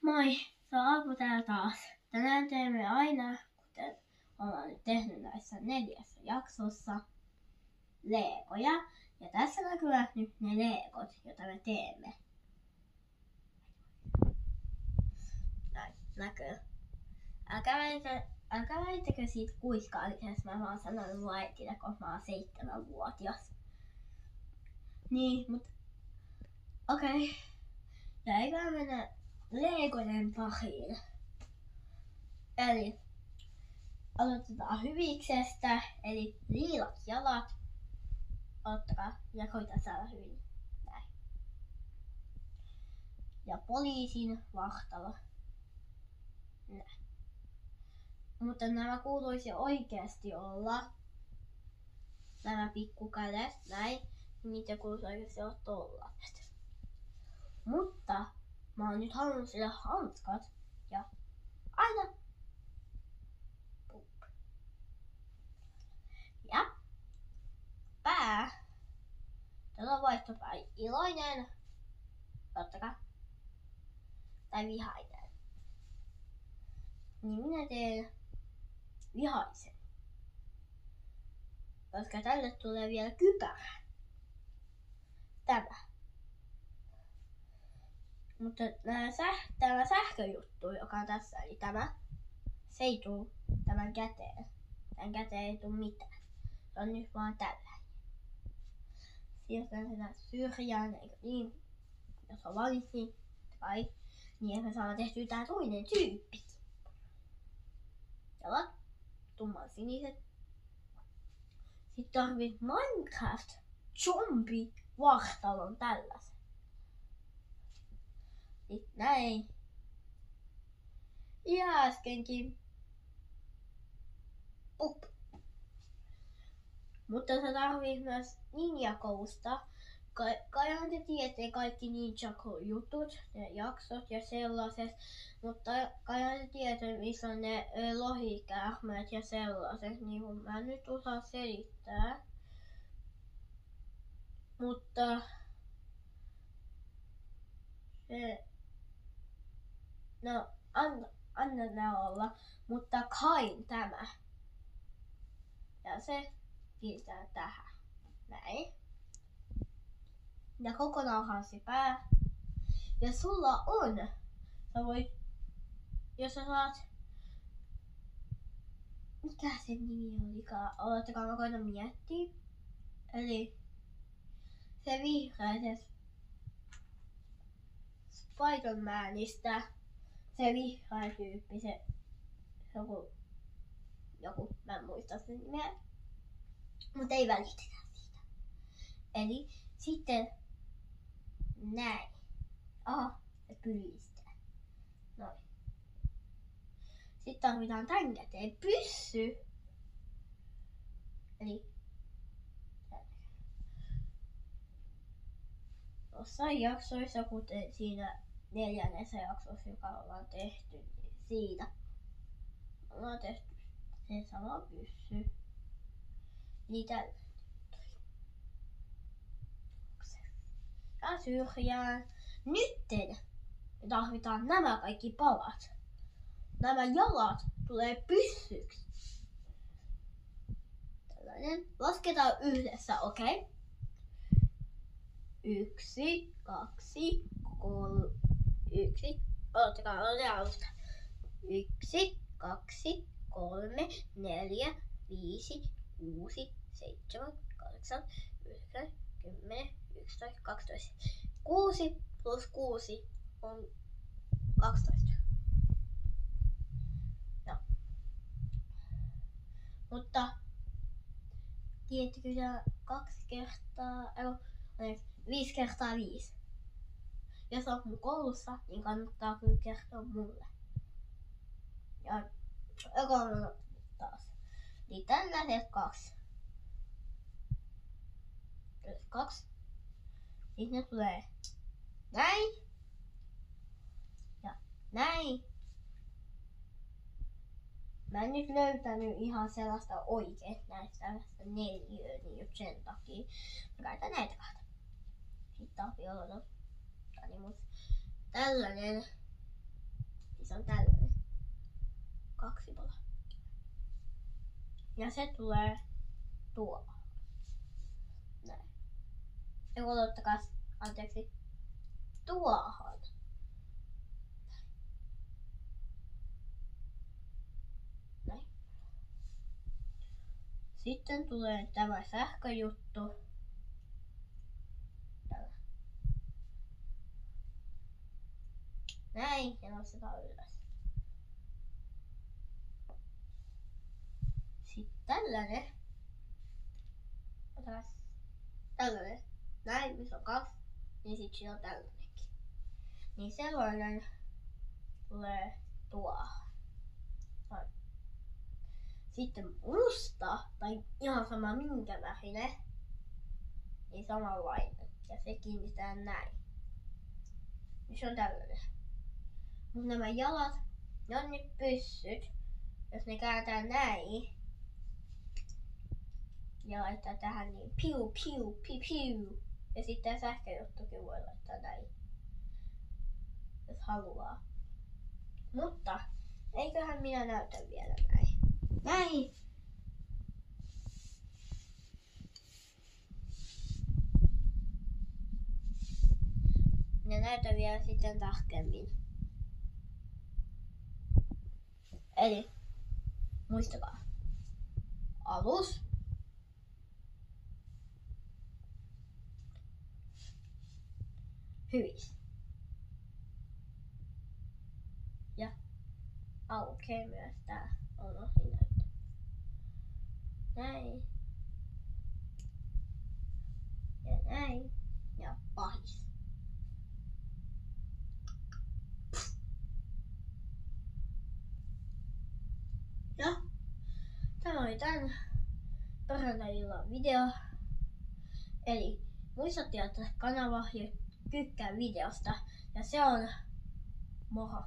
Moi, se on Alpu täällä taas. Tänään teemme aina, kuten ollaan nyt tehnyt näissä 4 jaksossa, leegoja. Ja tässä näkyvät nyt ne leegot, joita me teemme. Näin, näkyy. Älkää väittäkö siitä kuiskaamisesta, mä oon sanonut mun äitille, kun mä oon 7-vuotias. Niin, mut okei. Ja eikä mennä leegojen pariin. Eli aloitetaan hyviksestä, eli liilat jalat. Ottakaa ja koita saada hyvin. Näin. Ja poliisin vahtalo. Näin. Mutta nämä kuuluisi oikeasti olla. Nämä pikkukädet, näin. Niitä kuuluisi oikeasti olla tollaset. Mutta mä oon nyt halunnut sille hanskat ja aina pup. Ja pää. Tällä on vaihtopää iloinen. Ottakaa. Tai vihainen. Niin minä teen vihaisen. Koska tälle tulee vielä kypärä. Tämä. Mutta tämä sähköjuttu, joka on tässä, eli tämä, se ei tuu tämän käteen. Tämän käteen ei tuu mitään. Se on nyt vaan tällainen. Siirretään sitä syrjään, eikö niin? Jos on valmis, niin kai. Niin me saadaan tehtyä tää toinen tyyppi. Jalat, tumman siniset. Sitten tarvii Minecraft zombi vahtalon tällaisen. Sitten näin. Ja äskenkin. Pup. Mutta se tarvii myös ninjakousta. Kaihan te tiedätte kaikki ninja-jutut, ne jaksot ja sellaiset. Mutta kaihan te tiedätte, missä on ne lohikäärmeet ja sellaiset. Niin kuin mä nyt osaan selittää. Mutta se... No, anna ne olla, mutta kain tämä. Ja se pistää tähän. Näin. Ja kokonaan hansi pää. Ja sulla on, sä voit, jos sä saat, mikä se nimi olikaan? Odottakaa, mä koitan miettiä. Eli se vihreä, se Spider-Manista, se vihreä tyyppi, se joku, mä en muista sen nimeä, mutta ei välitetä siitä. Eli sitten näin. Aha, se pylistää. Noin. Sitten tarvitaan tän käteen pyssy. Eli jossain jaksoissa, kuten siinä 4. jaksossa, joka ollaan tehty, niin siitä ollaan tehty se sama pyssy. Eli tällä. Ja syrjään. Nytten me tarvitaan nämä kaikki palat. Nämä jalat tulee pyssyksi. Tällainen. Lasketaan yhdessä, okei? Okay? 1, 2, 3, 1. Odottakaa, aloitetaan alusta. 1, 2, 3, 4, 5, 6, 7, 8, 9, 10, 11, 12. 6 plus 6 on 12. No. Mutta tiedättekö sä 5 kertaa 5? Jos olet mun koulussa, niin kannattaa kyllä kertoa mulle. Ja kolme taas. Niin tällaiset 2. 2. Sitten ne tulee näin. Ja näin. Mä en nyt löytänyt ihan sellaista oikein näistä tällaista 4, niin just sen takia mä käytän näitä 2. Sitten tarvii olla tällainen niin se on tällainen. 2 palaa. Ja se tulee tuohon. Näin. Ja odottakaa, anteeksi, tuohon. Näin. Sitten tulee tämä sähköjuttu. Tällä. Näin, ja nostetaan ylös. Sitten tällainen. Otas. Tällainen. Näin, missä on 2. Niin sit siinä on tällainenkin. Niin sellainen tulee tuohon. Noin. Sitten musta, tai ihan sama minkä värinen, niin samanlainen. Ja se kiinnitetään näin. Niin se on tällainen. Mut nämä jalat, ne on nyt pyssyt. Jos ne kääntää näin ja laittaa tähän niin piu piu piu piu. Ja sitten sähköjuttukin voi laittaa näin, jos haluaa. Mutta eiköhän minä näytä vielä näin. Näin! Minä näytän vielä sitten tarkemmin. Eli muistakaa. Alus. Hyvis. Ja aukeaa myös tää on ohi näyttö. Näin. Ja näin. Ja pahis. Ja tämä oli tän perjantai-illan video. Eli muistatte, että kanava tykkää videosta ja se on moro.